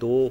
2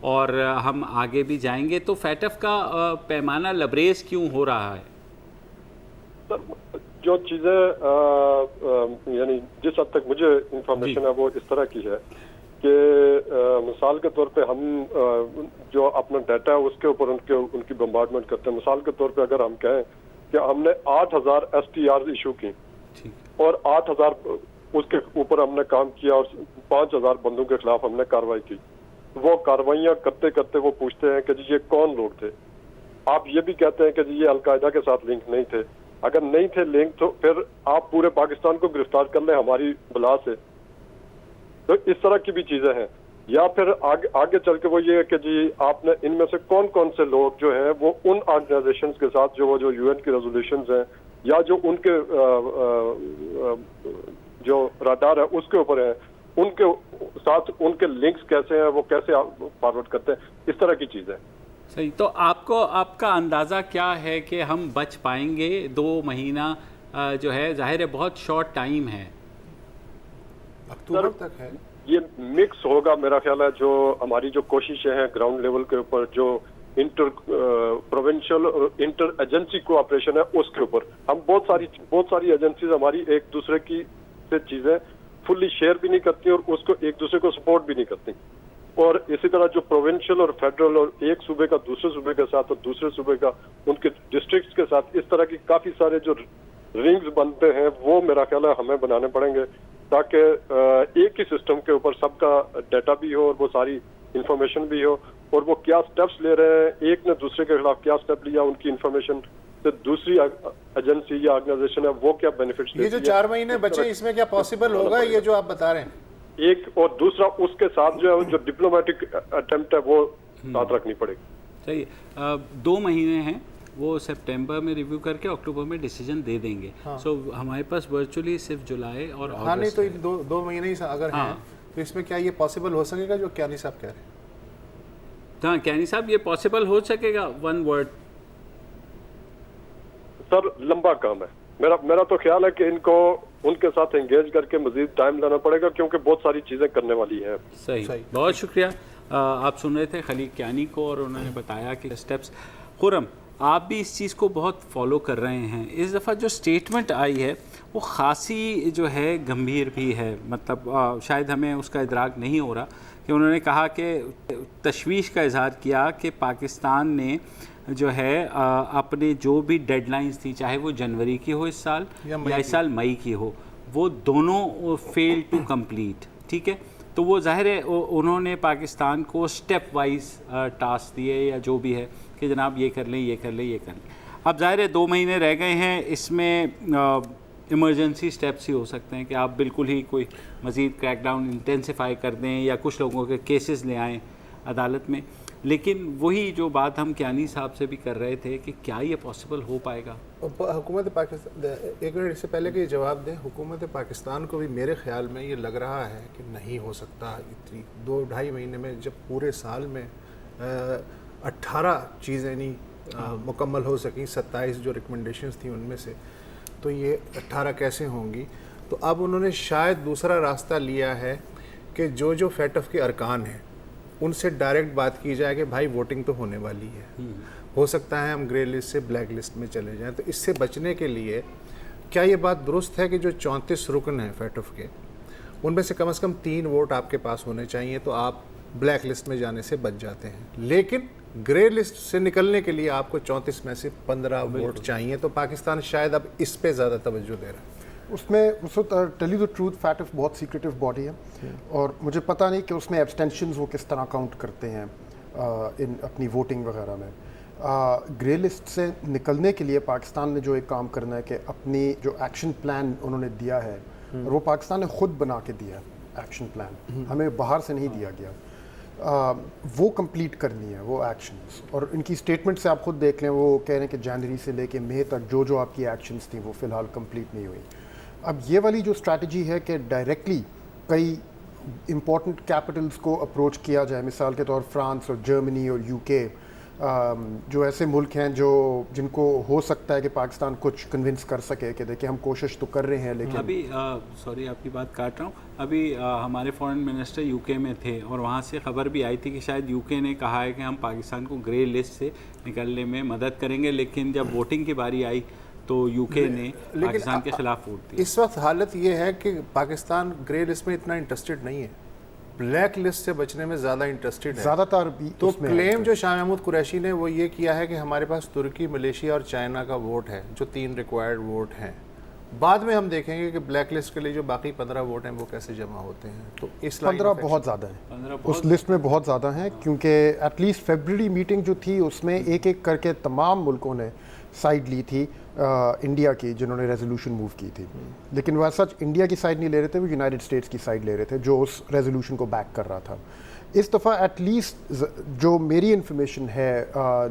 اور ہم آگے بھی جائیں گے. تو فیٹف کا پیمانہ لبریز کیوں ہو رہا ہے؟ جو چیزیں یعنی جس حد تک مجھے انفارمیشن ہے وہ اس طرح کی ہے کہ مثال کے طور پہ ہم جو اپنا ڈیٹا ہے اس کے اوپر ان کی بمبارڈمنٹ کرتے ہیں. مثال کے طور پہ اگر ہم کہیں کہ ہم نے 8000 STRs ایشو کی اور 8000 اس کے اوپر ہم نے کام کیا اور 5000 بندوں کے خلاف ہم نے کارروائی کی. وہ کارروائیاں کرتے کرتے وہ پوچھتے ہیں کہ جی یہ کون لوگ تھے. آپ یہ بھی کہتے ہیں کہ جی یہ القاعدہ کے ساتھ لنک نہیں تھے. اگر نہیں تھے لنک تو پھر آپ پورے پاکستان کو گرفتار کر لیں ہماری بلا سے. تو اس طرح کی بھی چیزیں ہیں. یا پھر آگے چل کے وہ یہ ہے کہ جی آپ نے ان میں سے کون کون سے لوگ جو ہیں وہ ان آرگنائزیشنز کے ساتھ جو UN کی ریزولوشنز ہیں یا جو ان کے جو رادار ہے اس کے اوپر ہیں ان کے ساتھ ان کے لنکس کیسے ہیں وہ کیسے فارورڈ کرتے ہیں. اس طرح کی چیزیں. صحیح. تو آپ کا اندازہ کیا ہے کہ ہم بچ پائیں گے؟ 2 مہینہ جو ہے ظاہر ہے بہت شارٹ ٹائم ہے. اکتوبر تک ہے. یہ مکس ہوگا میرا خیال ہے. جو ہماری جو کوششیں ہیں گراؤنڈ لیول کے اوپر جو انٹر پروونشل اور انٹر ایجنسی کوآپریشن ہے اس کے اوپر ہم بہت ساری ایجنسیز ہماری ایک دوسرے کی سے چیزیں فلی شیئر بھی نہیں کرتی اور اس کو ایک دوسرے کو سپورٹ بھی نہیں کرتی. اور اسی طرح جو پروونشل اور فیڈرل اور ایک صوبے کا دوسرے صوبے کے ساتھ اور دوسرے صوبے کا ان کے ڈسٹرکٹس کے ساتھ اس طرح کی کافی سارے جو رنگز بنتے ہیں وہ میرا خیال ہے ہمیں بنانے پڑیں گے تاکہ ایک ہی سسٹم کے اوپر سب کا ڈیٹا بھی ہو اور وہ ساری انفارمیشن بھی ہو اور وہ کیا سٹیپس لے رہے ہیں ایک نے دوسرے کے خلاف کیا سٹیپ لیا ان کی انفارمیشن سے دوسری ایجنسی یا آرگنائزیشن ہے وہ کیا بینیفٹس لیتی ہے. یہ جو 4 مہینے بچے اس میں کیا پاسبل ہوگا یہ جو آپ بتا رہے ہیں؟ ایک اور دوسرا اس کے ساتھ جو ہے جو ڈپلومیٹک اٹیمپٹ ہے وہ ساتھ رکھنی پڑے گی. صحیح. 2 مہینے ہیں وہ سپٹمبر میں ریویو کر کے اکتوبر میں ڈیسیجن دے دیں گے. سو ہمارے پاس ورچولی صرف جولائی اور نہیں تو 2 مہینے ہی اگر ہیں تو اس میں کیا یہ پاسبل ہو سکے گا جو کیانی صاحب کہہ رہے ہیں؟ ہاں کیانی صاحب یہ پاسبل ہو سکے گا. 1 ورڈ سر لمبا کام ہے. میرا تو خیال ہے کہ ان کو ان کے ساتھ انگیج کر کے مزید ٹائم لینا پڑے گا کیونکہ بہت ساری چیزیں کرنے والی ہیں. صحیح. بہت شکریہ. آپ سن رہے تھے خلیق کیانی کو اور انہوں نے بتایا کہ اسٹیپس. خرم آپ بھی اس چیز کو بہت فالو کر رہے ہیں. اس دفعہ جو اسٹیٹمنٹ آئی ہے وہ خاصی جو ہے گمبھیر بھی ہے. مطلب شاید ہمیں اس کا ادراک نہیں ہو رہا کہ انہوں نے کہا کہ تشویش کا اظہار کیا کہ پاکستان نے جو ہے اپنے جو بھی ڈیڈ لائنز تھی چاہے وہ جنوری کی ہو اس سال یا اس سال مئی کی ہو وہ دونوں فیل ٹو کمپلیٹ. ٹھیک ہے. تو وہ ظاہر ہے انہوں نے پاکستان کو سٹیپ وائز ٹاسک دیے یا جو بھی ہے کہ جناب یہ کر لیں یہ کر لیں یہ کر لیں. اب ظاہر ہے 2 مہینے رہ گئے ہیں. اس میں ایمرجنسی سٹیپس ہی ہو سکتے ہیں کہ آپ بالکل ہی کوئی مزید کریک ڈاؤن انٹینسیفائی کر دیں یا کچھ لوگوں کے کیسز لے آئیں عدالت میں. لیکن وہی جو بات ہم کیانی صاحب سے بھی کر رہے تھے کہ کیا یہ پاسبل ہو پائے گا؟ حکومت پاکستان ایک منٹ اس سے پہلے کہ یہ جواب دیں. حکومت پاکستان کو بھی میرے خیال میں یہ لگ رہا ہے کہ نہیں ہو سکتا. اتنی 2-2.5 مہینے میں جب پورے سال میں 18 چیزیں نہیں مکمل ہو سکیں 27 جو ریکمنڈیشنز تھیں ان میں سے تو یہ 18 کیسے ہوں گی؟ تو اب انہوں نے شاید دوسرا راستہ لیا ہے کہ جو فیٹف کے ارکان ہیں ان سے ڈائریکٹ بات کی جائے کہ بھائی ووٹنگ تو ہونے والی ہے. ہو سکتا ہے ہم گرے لسٹ سے بلیک لسٹ میں چلے جائیں. تو اس سے بچنے کے لیے کیا یہ بات درست ہے کہ جو 34 رکن ہیں فیٹف کے ان میں سے کم 3 ووٹ آپ کے پاس ہونے چاہیے تو آپ بلیک لسٹ میں جانے سے بچ جاتے ہیں. لیکن گرے لسٹ سے نکلنے کے لیے آپ کو 34 میں سے 15 ووٹ چاہیے. تو پاکستان شاید اب اس پہ زیادہ توجہ دے رہا ہے. اس میں tell you the truth FATF بہت سیکریٹو باڈی ہے اور مجھے پتہ نہیں کہ اس میں ایبسٹینشنز وہ کس طرح کاؤنٹ کرتے ہیں ان اپنی ووٹنگ وغیرہ میں. گرے لسٹ سے نکلنے کے لیے پاکستان نے جو ایک کام کرنا ہے کہ اپنی جو ایکشن پلان انہوں نے دیا ہے اور وہ پاکستان نے خود بنا کے دیا ہے ایکشن پلان, ہمیں باہر سے نہیں دیا گیا, وہ کمپلیٹ کرنی ہے وہ ایکشنز. اور ان کی اسٹیٹمنٹ سے آپ خود دیکھ لیں وہ کہہ رہے ہیں کہ جنوری سے لے کے مئی تک جو آپ کی ایکشنز تھیں وہ فی الحال کمپلیٹ نہیں ہوئی. اب یہ والی جو اسٹریٹجی ہے کہ ڈائریکٹلی کئی امپورٹنٹ کیپٹلز کو اپروچ کیا جائے, مثال کے طور فرانس اور جرمنی اور UK, جو ایسے ملک ہیں جن کو ہو سکتا ہے کہ پاکستان کچھ کنونس کر سکے کہ دیکھیں ہم کوشش تو کر رہے ہیں لیکن ابھی سوری آپ کی بات کاٹ رہا ہوں، ابھی ہمارے فورن منسٹر یو کے میں تھے اور وہاں سے خبر بھی آئی تھی کہ شاید یو کے نے کہا ہے کہ ہم پاکستان کو گرے لسٹ سے نکلنے میں مدد کریں گے، لیکن جب ووٹنگ کی باری آئی تو یو کے نے پاکستان کے خلاف ووٹ دیا۔ اس وقت حالت یہ ہے کہ پاکستان گرے لسٹ میں اتنا انٹرسٹڈ نہیں ہے، بلیک لسٹ سے بچنے میں زیادہ انٹرسٹڈ ہے۔ زیادہ تر تو کلیم جو شاہ محمود قریشی نے وہ یہ کیا ہے کہ ہمارے پاس ترکی، ملیشیا اور چائنا کا ووٹ ہے، جو 3 ریکوائرڈ ووٹ ہیں۔ بعد میں ہم دیکھیں گے کہ بلیک لسٹ کے لیے جو باقی 15 ووٹ ہیں وہ کیسے جمع ہوتے ہیں۔ تو اس 15 بہت زیادہ ہیں، اس لسٹ میں بہت زیادہ ہیں، کیونکہ ایٹ لیسٹ فیبرری میٹنگ جو تھی اس میں ایک ایک کر کے تمام ملکوں نے سائیڈ لی تھی انڈیا کی، جنہوں نے ریزولوشن موو کی تھی، لیکن وہ سچ انڈیا کی سائیڈ نہیں لے رہے تھے، وہ یونائٹڈ اسٹیٹس کی سائیڈ لے رہے تھے جو اس ریزولوشن کو بیک کر رہا تھا۔ اس دفعہ ایٹ لیسٹ جو میری انفارمیشن ہے،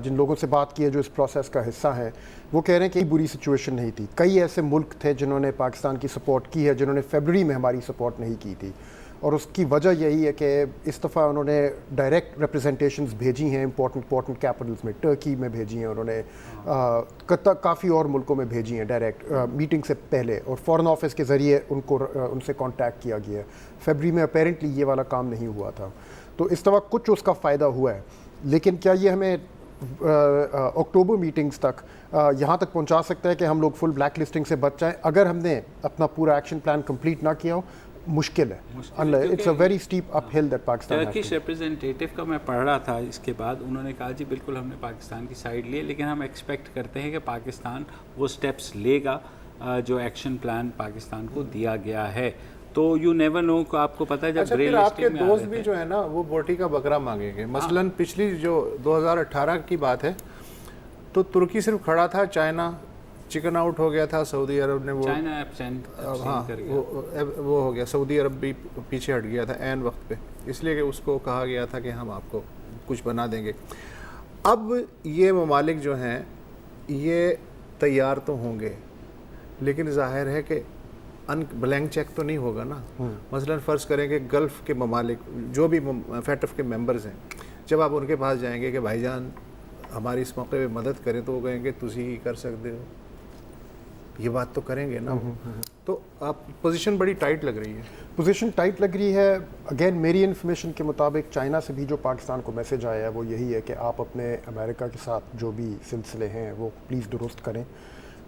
جن لوگوں سے بات کی ہے جو اس پروسیس کا حصہ ہیں، وہ کہہ رہے ہیں کہ بری سچویشن نہیں تھی، کئی ایسے ملک تھے جنہوں نے پاکستان کی سپورٹ کی ہے جنہوں نے فیبرری میں ہماری سپورٹ نہیں کی تھی، اور اس کی وجہ یہی ہے کہ اس دفعہ انہوں نے ڈائریکٹ ریپرزنٹیشنز بھیجی ہیں امپورٹنٹ کیپٹلز میں، ٹرکی میں بھیجی ہیں انہوں نے، کافی اور ملکوں میں بھیجی ہیں ڈائریکٹ میٹنگ سے پہلے، اور فورن آفس کے ذریعے ان سے کانٹیکٹ کیا گیا ہے۔ فیبرری میں اپیرنٹلی یہ والا کام نہیں ہوا تھا، تو اس دفعہ کچھ اس کا فائدہ ہوا ہے، لیکن کیا یہ ہمیں اکتوبر میٹنگز تک یہاں تک پہنچا سکتا ہے کہ ہم لوگ فل بلیک لسٹنگ سے بچ جائیں اگر ہم نے اپنا پورا ایکشن پلان کمپلیٹ نہ کیا ہو؟ مشکل ہے، it's a very steep uphill that Pakistan. Turkish representative کا میں پڑھ رہا تھا اس کے بعد، انہوں نے کہا جی بالکل ہم نے پاکستان کی سائڈ لی، لیکن ہم ایکسپیکٹ کرتے ہیں کہ پاکستان وہ سٹیپس لے گا جو ایکشن پلان پاکستان کو دیا گیا ہے۔ تو یو نیور نو، کو آپ کو پتہ ہے جب گرے آپ کے لسٹنگ میں دوست بھی جو ہے نا وہ بوٹی کا بکرا مانگیں گے۔ مثلاً پچھلی جو 2018 کی بات ہے تو ترکی صرف کھڑا تھا، چائنا چکن آؤٹ ہو گیا تھا، سعودی عرب نے وہ وہ ہو گیا، سعودی عرب بھی پیچھے ہٹ گیا تھا عین وقت پہ، اس لیے کہ اس کو کہا گیا تھا کہ ہم آپ کو کچھ بنا دیں گے۔ اب یہ ممالک جو ہیں یہ تیار تو ہوں گے، لیکن ظاہر ہے کہ بلینک چیک تو نہیں ہوگا نا۔ مثلاً فرض کریں کہ گلف کے ممالک جو بھی فیٹف کے ممبرز ہیں، جب آپ ان کے پاس جائیں گے کہ بھائی جان ہماری اس موقع پہ مدد کریں، تو وہ کہیں گے تسی ہی کر سکتے ہو، یہ بات تو کریں گے نا۔ تو آپ پوزیشن بڑی ٹائٹ لگ رہی ہے، پوزیشن ٹائٹ لگ رہی ہے۔ اگین میری انفارمیشن کے مطابق چائنا سے بھی جو پاکستان کو میسج آیا ہے وہ یہی ہے کہ آپ اپنے امریکہ کے ساتھ جو بھی سلسلے ہیں وہ پلیز درست کریں،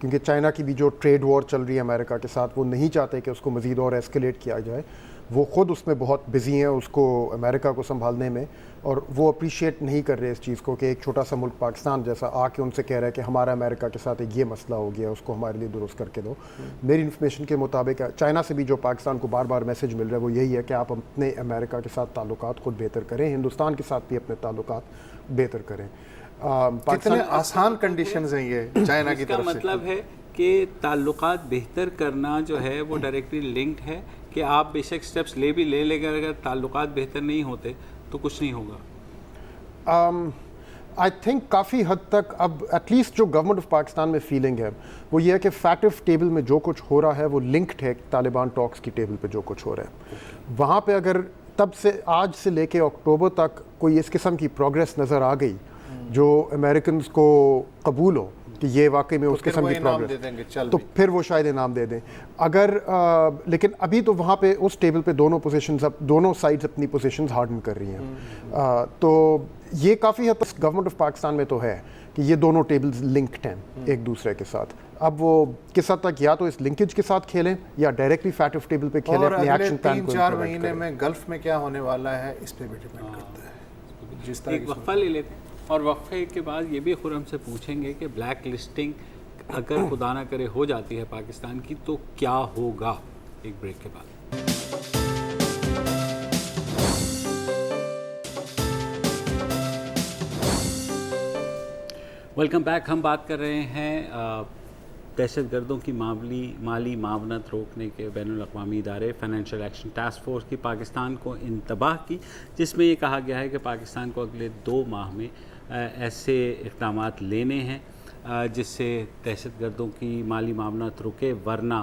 کیونکہ چائنا کی بھی جو ٹریڈ وار چل رہی ہے امریکہ کے ساتھ، وہ نہیں چاہتے کہ اس کو مزید اور ایسکیلیٹ کیا جائے، وہ خود اس میں بہت بزی ہیں اس کو امریکہ کو سنبھالنے میں، اور وہ اپریشیٹ نہیں کر رہے اس چیز کو کہ ایک چھوٹا سا ملک پاکستان جیسا آ کے ان سے کہہ رہا ہے کہ ہمارا امریکہ کے ساتھ ایک یہ مسئلہ ہو گیا، اس کو ہمارے لیے درست کر کے دو۔ میری انفارمیشن کے مطابق چائنا سے بھی جو پاکستان کو بار بار میسج مل رہا ہے وہ یہی ہے کہ آپ اپنے امریکہ کے ساتھ تعلقات خود بہتر کریں، ہندوستان کے ساتھ بھی اپنے تعلقات بہتر کریں۔ کتنے آسان کنڈیشنز ہیں یہ چائنا کی طرف سے۔ مطلب ہے کہ تعلقات بہتر کرنا جو ہے وہ ڈائریکٹلی لنکڈ ہے کہ آپ بے شک سٹیپس لے بھی لے لے کر اگر تعلقات بہتر نہیں ہوتے تو کچھ نہیں ہوگا۔ آئی تھنک کافی حد تک اب ایٹ لیسٹ جو گورنمنٹ آف پاکستان میں فیلنگ ہے وہ یہ ہے کہ فیٹف ٹیبل میں جو کچھ ہو رہا ہے وہ لنکڈ ہے طالبان ٹاکس کی ٹیبل پہ جو کچھ ہو رہا ہے، وہاں پہ اگر تب سے آج سے لے کے اکتوبر تک کوئی اس قسم کی پروگریس نظر آ گئی جو امریکنز کو قبول ہو کہ یہ واقعی میں اس قسم کی پروگریس، تو پھر وہ شاید انعام دے دیں۔ اگر لیکن ابھی تو وہاں پہ اس ٹیبل پہ دونوں پوزیشنز، دونوں سائڈز اپنی پوزیشنز ہارڈن کر رہی ہیں، تو یہ کافی حد تک گورنمنٹ آف پاکستان میں تو ہے کہ یہ دونوں ٹیبلز لنکڈ ہیں ایک دوسرے کے ساتھ۔ اب وہ کس حد تک یا تو اس لنکیج کے ساتھ کھیلیں یا ڈائریکٹلی فیٹف ٹیبل پہ کھیلیں، اپنے ایکشن پلان کو 3-4 مہینے میں گلف میں کیا ہونے والا ہے اس پہ بھی ڈیپینڈ کرتا ہے۔ جس طرح ایک وقفہ لے لیتے ہیں اور وقفے کے بعد یہ بھی خرم سے پوچھیں گے کہ بلیک لسٹنگ اگر خدا نہ کرے ہو جاتی ہے پاکستان کی تو کیا ہوگا، ایک بریک کے بعد۔ Welcome back. ہم بات کر رہے ہیں دہشت گردوں کی مالی معاونت روکنے کے بین الاقوامی ادارے فائنینشیل ایکشن ٹاسک فورس کی پاکستان کو انتباہ کی، جس میں یہ کہا گیا ہے کہ پاکستان کو اگلے 2 ماہ میں ایسے اقدامات لینے ہیں جس سے دہشت گردوں کی مالی معاونت رکے، ورنہ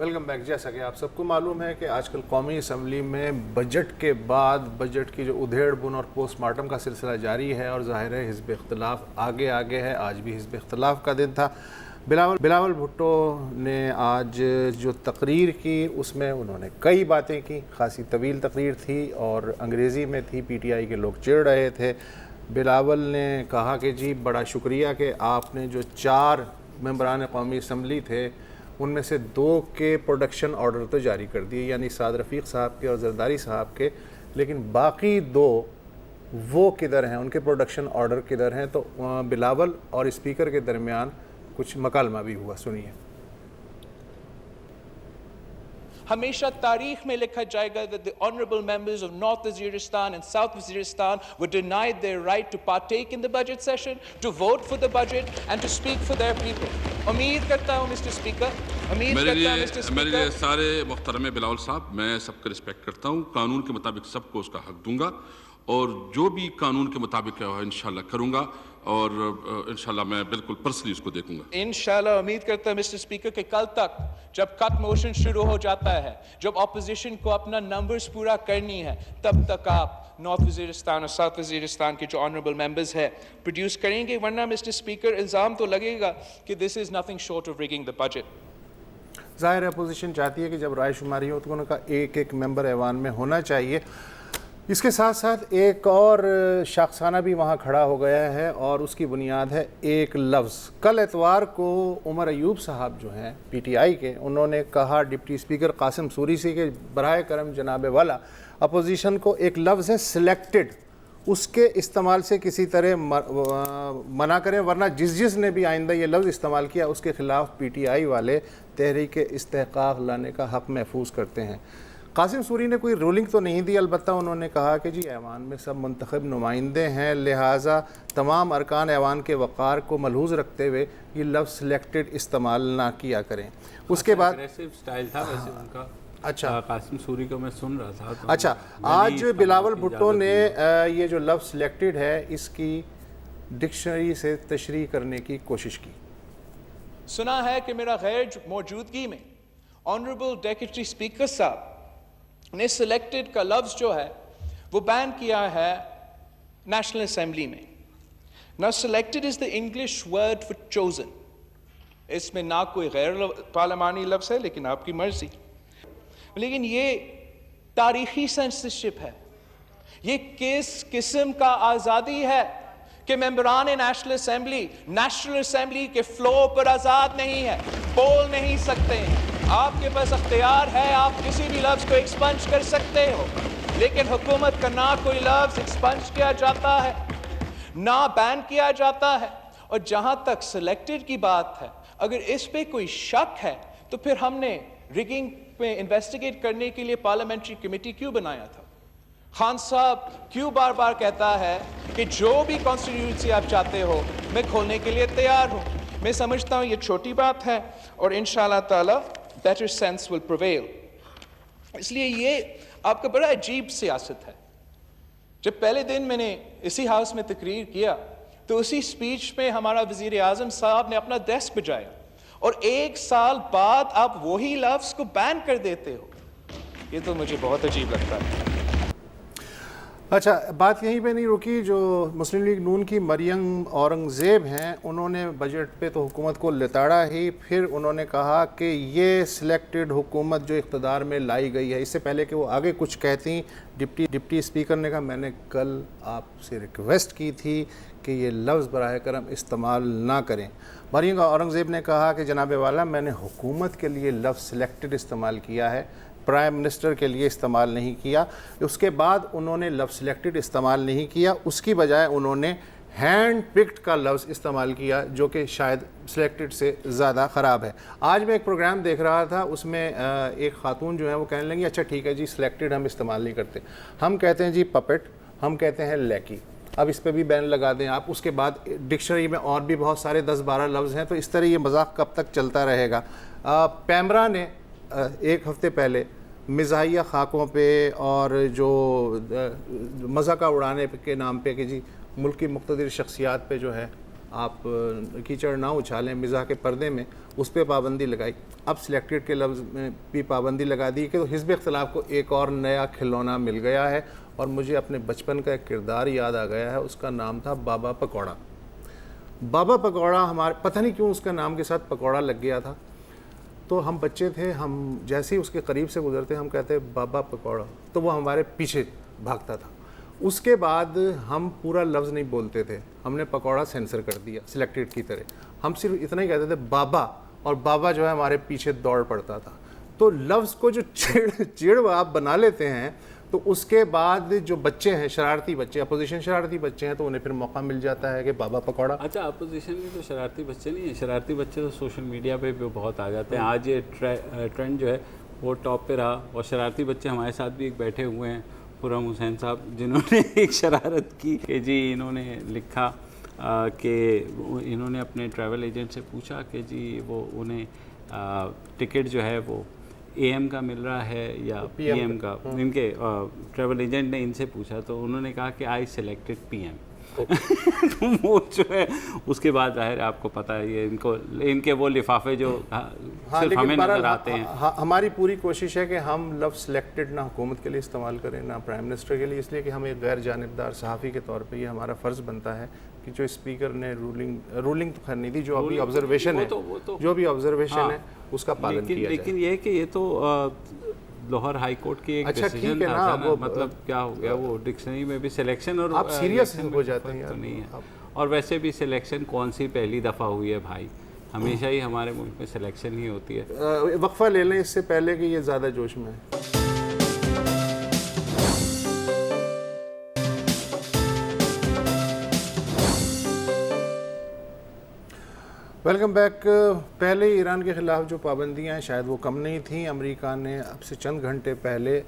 ویلکم بیک. جیسا کہ آپ سب کو معلوم ہے کہ آج کل قومی اسمبلی میں بجٹ کے بعد بجٹ کی جو ادھیڑ بن اور پوسٹ مارٹم کا سلسلہ جاری ہے، اور ظاہر ہے حزب اختلاف آگے ہے. آج بھی حزب اختلاف کا دن تھا. بلاول بھٹو نے آج جو تقریر کی اس میں انہوں نے کئی باتیں کی. خاصی طویل تقریر تھی اور انگریزی میں تھی. پی ٹی آئی کے لوگ چڑھ رہے تھے. بلاول نے کہا کہ جی بڑا شکریہ کہ آپ نے جو 4 ممبران قومی اسمبلی تھے ان میں سے 2 کے پروڈکشن آرڈر تو جاری کر دیے، یعنی سعد رفیق صاحب کے اور زرداری صاحب کے، لیکن باقی 2 وہ کدھر ہیں، ان کے پروڈکشن آرڈر کدھر ہیں؟ تو بلاول اور اسپیکر کے درمیان کچھ مکالمہ بھی ہوا. سنیے. ہمیشہ تاریخ میں لکھا جائے گا that the honorable members of North Waziristan and South Waziristan were denied their right to partake in the budget session, to vote for the budget and to speak for their people. امید کرتا ہوں Mr. Speaker, میرے لیے سارے محترم بلاول صاحب، میں سب کا رسپیکٹ کرتا ہوں. قانون کے مطابق سب کو اس کا حق دوں گا اور جو بھی قانون کے مطابق ہے انشاءاللہ کروں گا، اور انشاءاللہ میں بالکل پرسنلی اس کو دیکھوں گا. انشاءاللہ امید کرتا ہوں Mr. Speaker کہ کل تک جب کٹ موشن شروع ہو جاتا ہے، جب اپوزیشن کو اپنا نمبرز پورا کرنی ہے، تب تک آپ نارتھ وزیرستان اور ساؤتھ وزیرستان کے جو آنریبل ممبرز ہیں پروڈیوس کریں گے. ورنہ Mr. Speaker الزام تو لگے گا کہ this is nothing short of rigging the budget. ظاہر ہے اپوزیشن چاہتی ہے کہ جب رائے شماری ہو تو ان کا ایک ممبر ایوان میں ہونا چاہیے. اس کے ساتھ ساتھ ایک اور شاخسانہ بھی وہاں کھڑا ہو گیا ہے اور اس کی بنیاد ہے ایک لفظ. کل اتوار کو عمر ایوب صاحب جو ہیں پی ٹی آئی کے، انہوں نے کہا ڈپٹی اسپیکر قاسم سوری سے کہ براہ کرم جناب والا اپوزیشن کو ایک لفظ ہے سلیکٹڈ، اس کے استعمال سے کسی طرح منع کریں، ورنہ جس نے بھی آئندہ یہ لفظ استعمال کیا اس کے خلاف پی ٹی آئی والے تحریک استحقاق لانے کا حق محفوظ کرتے ہیں. قاسم سوری نے کوئی رولنگ تو نہیں دی، البتہ انہوں نے کہا کہ جی ایوان میں سب منتخب نمائندے ہیں، لہٰذا تمام ارکان ایوان کے وقار کو ملحوظ رکھتے ہوئے یہ لفظ سلیکٹڈ استعمال نہ کیا کریں. اس کے بعد اگریسو سٹائل تھا ویسے ان کا. اچھا قاسم سوری کو میں سن رہا تھا. اچھا آج بلاول بھٹو نے یہ جو لفظ سلیکٹڈ ہے اس کی ڈکشنری سے تشریح کرنے کی کوشش کی. سنا ہے کہ میرا غیر موجودگی میں آنریبل ڈیپٹی اسپیکر صاحب نے سلیکٹڈ کا لفظ جو ہے وہ بین کیا ہے نیشنل اسمبلی میں. Now selected is the English word for chosen. اس میں نہ کوئی غیر پارلیمانی لفظ ہے، لیکن آپ کی مرضی. لیکن یہ تاریخی سینسرشپ ہے. یہ کس قسم کا آزادی ہے کہ ممبران نیشنل اسمبلی کے فلور پر آزاد نہیں ہے، بول نہیں سکتے ہیں. آپ کے پاس اختیار ہے، آپ کسی بھی لفظ کو ایکسپنج کر سکتے ہو، لیکن حکومت کا نہ کوئی لفظ ایکسپنج کیا جاتا ہے نہ بین کیا جاتا ہے. اور جہاں تک سلیکٹڈ کی بات ہے، اگر اس پہ کوئی شک ہے تو پھر ہم نے ریگنگ پہ انویسٹیگیٹ کرنے کے لیے پارلیمنٹری کمیٹی کیوں بنایا تھا؟ خان صاحب کیوں بار بار کہتا ہے کہ جو بھی کانسٹیٹیوشنسی آپ چاہتے ہو میں کھولنے کے لیے تیار ہوں؟ میں سمجھتا ہوں یہ چھوٹی بات ہے اور انشاءاللہ تعالی better sense will prevail. اس لیے یہ آپ کا بڑا عجیب سیاست ہے. جب پہلے دن میں نے اسی ہاؤس میں تقریر کیا تو اسی سپیچ میں ہمارا وزیر اعظم صاحب نے اپنا ڈیسک بجایا اور 1 سال بعد آپ وہی لفظ کو بین کر دیتے ہو. یہ تو مجھے بہت عجیب لگتا ہے. اچھا بات یہیں پہ نہیں رکی. جو مسلم لیگ نون کی مریم اورنگزیب ہیں انہوں نے بجٹ پہ تو حکومت کو لتاڑا ہی، پھر انہوں نے کہا کہ یہ سلیکٹڈ حکومت جو اقتدار میں لائی گئی ہے، اس سے پہلے کہ وہ آگے کچھ کہتی ڈپٹی اسپیکر نے کہا میں نے کل آپ سے ریکویسٹ کی تھی کہ یہ لفظ براہ کرم استعمال نہ کریں. مریم اورنگزیب نے کہا کہ جناب والا میں نے حکومت کے لیے لفظ سلیکٹڈ استعمال کیا ہے، پرائم منسٹر کے لیے استعمال نہیں کیا. اس کے بعد انہوں نے لفظ سلیکٹڈ استعمال نہیں کیا، اس کی بجائے انہوں نے ہینڈ پکڈ کا لفظ استعمال کیا جو کہ شاید سلیکٹڈ سے زیادہ خراب ہے. آج میں ایک پروگرام دیکھ رہا تھا، اس میں ایک خاتون جو ہیں وہ کہنے لگی اچھا ٹھیک ہے جی سلیکٹڈ ہم استعمال نہیں کرتے، ہم کہتے ہیں جی پپٹ، ہم کہتے ہیں لیکی، اب اس پہ بھی بین لگا دیں آپ. اس کے بعد ڈکشنری میں اور بھی بہت سارے 10-12 لفظ ہیں، تو اس طرح یہ مذاق کب تک چلتا رہے گا. پیمرا نے 1 ہفتے پہلے مزاحیہ خاکوں پہ اور جو مذاق اڑانے کے نام پہ کہ جی ملک کی مقتدر شخصیات پہ جو ہے آپ کیچڑ نہ اچھالیں مزاح کے پردے میں، اس پہ پابندی لگائی. اب سلیکٹڈ کے لفظ میں بھی پابندی لگا دی کہ حزب اختلاف کو ایک اور نیا کھلونا مل گیا ہے. اور مجھے اپنے بچپن کا ایک کردار یاد آ گیا ہے، اس کا نام تھا بابا پکوڑا. بابا پکوڑا ہمارے پتہ نہیں کیوں اس کا نام کے ساتھ پکوڑا لگ گیا تھا. تو ہم بچے تھے، ہم جیسے ہی اس کے قریب سے گزرتے ہم کہتے بابا پکوڑا، تو وہ ہمارے پیچھے بھاگتا تھا. اس کے بعد ہم پورا لفظ نہیں بولتے تھے، ہم نے پکوڑا سینسر کر دیا سلیکٹڈ کی طرح. ہم صرف اتنا ہی کہتے تھے بابا، اور بابا جو ہے ہمارے پیچھے دوڑ پڑتا تھا. تو لفظ کو جو چڑ آپ بنا لیتے ہیں، تو اس کے بعد جو بچے ہیں شرارتی بچے، اپوزیشن شرارتی بچے ہیں، تو انہیں پھر موقع مل جاتا ہے کہ بابا پکوڑا. اچھا، اپوزیشن میں تو شرارتی بچے نہیں ہیں، شرارتی بچے تو سوشل میڈیا پہ بھی بہت آ جاتے ہیں. آج یہ ٹرینڈ جو ہے وہ ٹاپ پہ رہا، اور شرارتی بچے ہمارے ساتھ بھی ایک بیٹھے ہوئے ہیں، خرم حسین صاحب، جنہوں نے ایک شرارت کی کہ جی انہوں نے لکھا کہ انہوں نے اپنے ٹریول ایجنٹ سے پوچھا کہ جی وہ انہیں ٹکٹ جو ہے وہ اے ایم کا مل رہا ہے یا پی ایم کا. ان کے ٹریول ایجنٹ نے ان سے پوچھا تو انہوں نے کہا کہ آئی سلیکٹڈ پی ایم. وہ جو ہے اس کے بعد ظاہر آپ کو پتہ ہے یہ ان کے وہ لفافے جو صرف ہمیں نظر آتے ہیں. ہماری پوری کوشش ہے کہ ہم لفظ سلیکٹڈ نہ حکومت کے لیے استعمال کریں نہ پرائم منسٹر کے لیے، اس لیے کہ ہم ایک غیر جانبدار صحافی کے طور پہ یہ ہمارا فرض بنتا ہے کہ جو اسپیکر نے رولنگ تو خیر نہیں دی، جو ابھی آبزرویشن ہے، جو بھی آبزرویشن ہے اس کا پالن کیا جائے. لیکن یہ کہ یہ تو لاہور ہائی کورٹ کی ایک ڈیسیجن تھا نا، مطلب کیا ہو گیا، وہ ڈکشنری میں بھی سلیکشن اور آپ سیریس ہو جاتے ہیں نہیں ہے. اور ویسے بھی سلیکشن کون سی پہلی دفعہ ہوئی ہے بھائی، ہمیشہ ہی ہمارے ملک میں سلیکشن ہی ہوتی ہے. وقفہ لے لیں اس سے پہلے کہ یہ زیادہ جوش میں ہے. Welcome back. پہلے ایران کے خلاف جو پابندیاں ہیں شاید وہ کم نہیں تھیں. امریکہ نے اب سے چند گھنٹے پہلے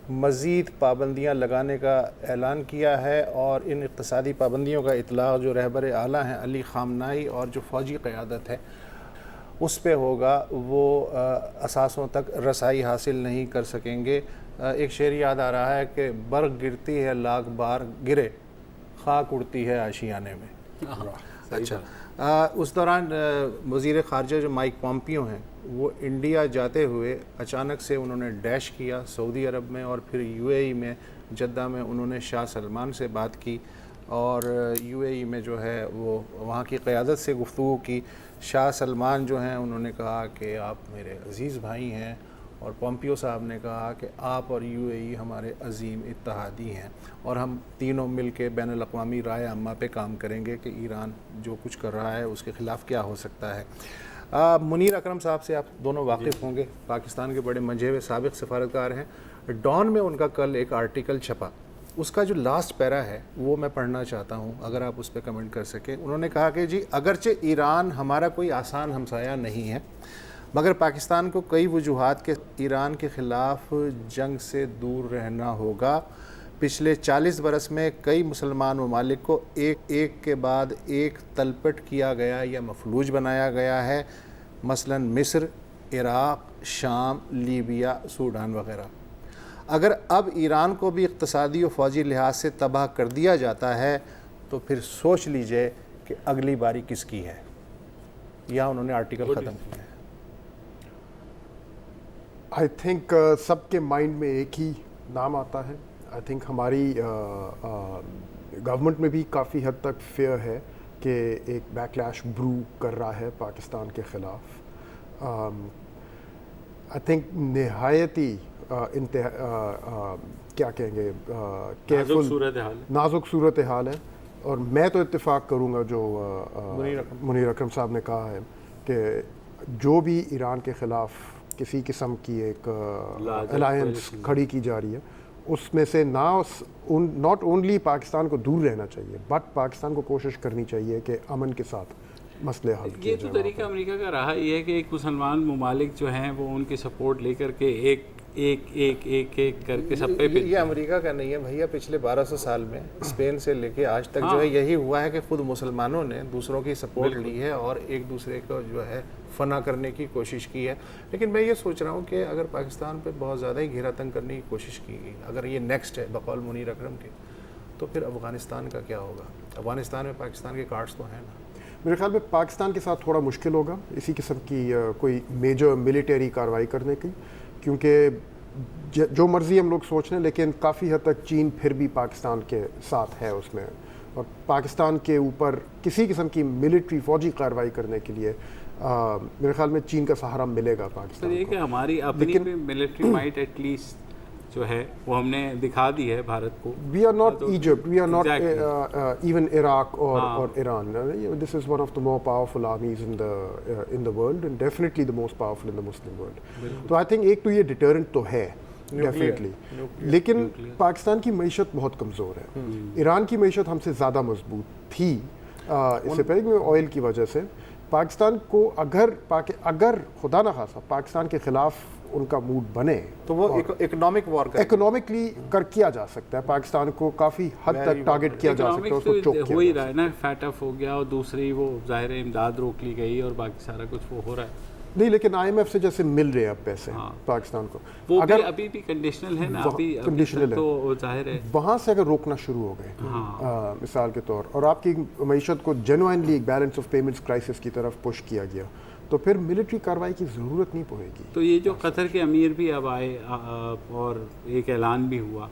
مزید پابندیاں لگانے کا اعلان کیا ہے، اور ان اقتصادی پابندیوں کا اطلاق جو رہبر اعلیٰ ہیں علی خامنائی اور جو فوجی قیادت ہے اس پہ ہوگا. وہ اثاثوں تک رسائی حاصل نہیں کر سکیں گے. ایک شعر یاد آ رہا ہے کہ برق گرتی ہے لاکھ بار گرے، خاک اڑتی ہے آشیانے میں. اچھا، اس دوران وزیر خارجہ جو مائک پومپیو ہیں وہ انڈیا جاتے ہوئے اچانک سے انہوں نے ڈیش کیا سعودی عرب میں، اور پھر یو اے ای میں جدہ میں انہوں نے شاہ سلمان سے بات کی، اور یو اے ای میں جو ہے وہ وہاں کی قیادت سے گفتگو کی. شاہ سلمان جو ہیں انہوں نے کہا کہ آپ میرے عزیز بھائی ہیں، اور پومپیو صاحب نے کہا کہ آپ اور یو اے ای ہمارے عظیم اتحادی ہیں، اور ہم تینوں مل کے بین الاقوامی رائے عامہ پہ کام کریں گے کہ ایران جو کچھ کر رہا ہے اس کے خلاف کیا ہو سکتا ہے. منیر اکرم صاحب سے آپ دونوں واقف ہوں گے، پاکستان کے بڑے منجھے ہوئے سابق سفارتکار ہیں. ڈان میں ان کا کل ایک آرٹیکل چھپا، اس کا جو لاسٹ پیرا ہے وہ میں پڑھنا چاہتا ہوں، اگر آپ اس پہ کمنٹ کر سکیں. انہوں نے کہا کہ جی اگرچہ ایران ہمارا کوئی آسان ہمسایہ نہیں ہے، مگر پاکستان کو کئی وجوہات کے ایران کے خلاف جنگ سے دور رہنا ہوگا. پچھلے 40 برس میں کئی مسلمان ممالک کو ایک کے بعد ایک تلپٹ کیا گیا یا مفلوج بنایا گیا ہے، مثلا مصر، عراق، شام، لیبیا، سوڈان وغیرہ. اگر اب ایران کو بھی اقتصادی و فوجی لحاظ سے تباہ کر دیا جاتا ہے تو پھر سوچ لیجئے کہ اگلی باری کس کی ہے. یہاں انہوں نے آرٹیکل ختم کیا ہے. آئی تھنک سب کے مائنڈ میں ایک ہی نام آتا ہے. آئی تھنک ہماری گورنمنٹ میں بھی کافی حد تک فیئر ہے کہ ایک بیک لیش برو کر رہا ہے پاکستان کے خلاف. آئی تھنک نہایتی کیا کہیں گے نازک صورت حال ہے. اور میں تو اتفاق کروں گا جو منیر اکرم صاحب نے کہا ہے کہ جو بھی ایران کے خلاف کسی قسم کی ایک الائنس کھڑی کی جا رہی ہے اس میں سے ناٹ اونلی پاکستان کو دور رہنا چاہیے بٹ پاکستان کو کوشش کرنی چاہیے کہ امن کے ساتھ مسئلے حل کیے یہ تو طریقہ امریکہ کا رہا یہ ہے کہ ایک مسلمان ممالک جو ہیں وہ ان کی سپورٹ لے کر کے ایک کر کے سب پہ یہ امریکہ کا نہیں ہے بھیا. پچھلے 1200 سال میں اسپین سے لے کے آج تک جو ہے یہی ہوا ہے کہ خود مسلمانوں نے دوسروں کی سپورٹ لی ہے اور ایک دوسرے کو جو ہے فنا کرنے کی کوشش کی ہے. لیکن میں یہ سوچ رہا ہوں کہ اگر پاکستان پہ بہت زیادہ ہی گھیرا تنگ کرنے کی کوشش کی گئی, اگر یہ نیکسٹ ہے بقول منیر اکرم کے, تو پھر افغانستان کا کیا ہوگا؟ افغانستان میں پاکستان کے کارڈز تو ہیں نا. میرے خیال میں پاکستان کے ساتھ تھوڑا مشکل ہوگا اسی قسم کی کوئی میجر ملٹری کارروائی کرنے کی، کیونکہ جو مرضی ہم لوگ سوچ رہے ہیں لیکن کافی حد تک چین پھر بھی پاکستان کے ساتھ ہے اس میں، اور پاکستان کے اوپر کسی قسم کی ملٹری فوجی کارروائی کرنے کے لیے میرے خیال میں چین کا سہارا ملے گا پاکستان یہ کو۔ کہ ہماری اپنی بھی ملٹری مائٹ ایٹ لیسٹ جو ہے وہ ہم نے دکھا دی ہے بھارت کو. We are not Egypt, we are not even Iraq or Iran. This is one of the more powerful armies in the world and definitely the most powerful in the Muslim world. تو I think ایک تو یہ deterrent تو ہے definitely, لیکن پاکستان کی معیشت بہت کمزور ہے. ایران کی معیشت ہم سے زیادہ مضبوط تھی اس سے پہلے آئل کی وجہ سے. پاکستان کو اگر خدا نہ خواستہ پاکستان کے خلاف ان کا موڈ بنے تو وہ اکنامک وار کا اکنامکلی کیا جا سکتا ہے. پاکستان کو کافی حد تک ٹارگٹ کیا جا سکتا ہے، اس کو چوک ہو ہی رہا ہے نا. فیٹ اف ہو گیا اور دوسری وہ ظاہر امداد روک لی گئی اور باقی سارا کچھ وہ ہو رہا ہے. نہیں لیکن آئی ایم ایف سے جیسے مل رہے ہیں اب پیسے پاکستان کو، وہ اگر ابھی بھی کنڈیشنل ہے نا، کنڈیشنل ہے تو ظاہر ہے وہاں سے اگر روکنا شروع ہو گئے مثال کے طور، اور آپ کی معیشت کو جینوائنلی ایک بیلنس آف پیمنٹس کرائسس کی طرف پش کیا گیا تو پھر ملٹری کارروائی کی ضرورت نہیں پڑے گی. تو یہ جو قطر کے امیر بھی اب آئے اور ایک اعلان بھی ہوا.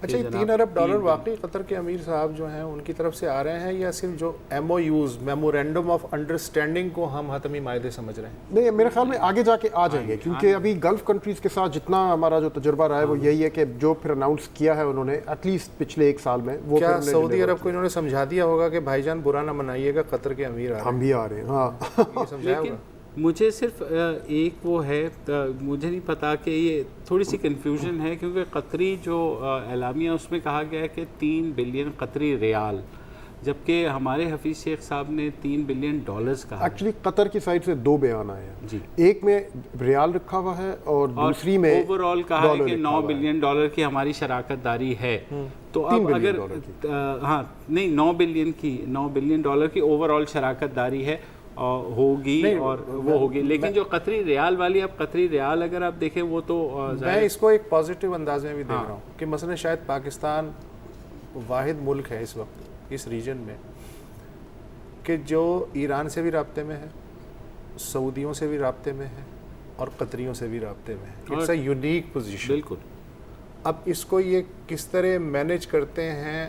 اچھا، یہ $3 ارب واقعی قطر کے امیر صاحب جو ہیں ان کی طرف سے آ رہے ہیں یا صرف جو MOUs میمورینڈم آف انڈرسٹینڈنگ کو ہم حتمی معاہدے سمجھ رہے ہیں؟ نہیں، میرے خیال میں آگے جا کے آ جائیں گے، کیونکہ ابھی گلف کنٹریز کے ساتھ جتنا ہمارا جو تجربہ رہا ہے وہ یہی ہے کہ جو پھر اناؤنس کیا ہے انہوں نے ایٹ لیسٹ پچھلے ایک سال میں، وہ کیا سعودی عرب کو انہوں نے سمجھا دیا ہوگا کہ بھائی جان برا نہ منائیے گا، قطر کے امیر آ رہے ہیں، ہم بھی آ رہے ہیں. ہاں یہ سمجھایا ہوگا. مجھے صرف ایک وہ ہے، مجھے نہیں پتا کہ یہ تھوڑی سی کنفیوژن ہے کیونکہ قطری جو اعلامیہ اس میں کہا گیا ہے کہ 3 بلین قطری ریال، جبکہ ہمارے حفیظ شیخ صاحب نے $3 بلین کہا. ایکچولی قطر کی سائڈ سے 2 بیان آئے ہیں جی، ایک میں ریال رکھا ہوا ہے اور دوسری میں اوور آل کہا ہے کہ $9 بلین کی ہماری شراکت داری ہے. تو اب اگر نہیں $9 بلین کی اوور آل شراکت داری ہے ہوگی اور وہ ہوگی، لیکن جو قطری ریال والی، اب قطری ریال اگر آپ دیکھیں وہ تو میں اس کو ایک پازیٹیو انداز میں بھی دیکھ رہا ہوں کہ مثلا شاید پاکستان واحد ملک ہے اس وقت اس ریجن میں کہ جو ایران سے بھی رابطے میں ہے، سعودیوں سے بھی رابطے میں ہے اور قطریوں سے بھی رابطے میں ہے. It's a unique position. بالکل. اب اس کو یہ کس طرح مینیج کرتے ہیں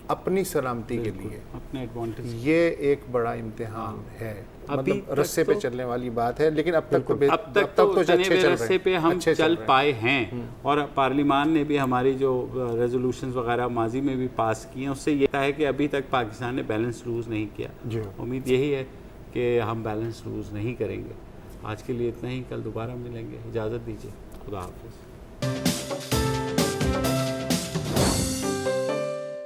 اپنی سلامتی کے لیے، اپنے ایڈوانٹیج، یہ ایک بڑا امتحان ہے. مطلب رسے پہ چلنے والی بات ہے، لیکن اب تک تو رسے پہ ہم چل پائے ہیں. اور پارلیمان نے بھی ہماری جو ریزولوشنز وغیرہ ماضی میں بھی پاس کی ہیں اس سے یہ ہے کہ ابھی تک پاکستان نے بیلنس روز نہیں کیا. امید یہی ہے کہ ہم بیلنس روز نہیں کریں گے. آج کے لیے اتنا ہی، کل دوبارہ ملیں گے. اجازت دیجیے، خدا حافظ.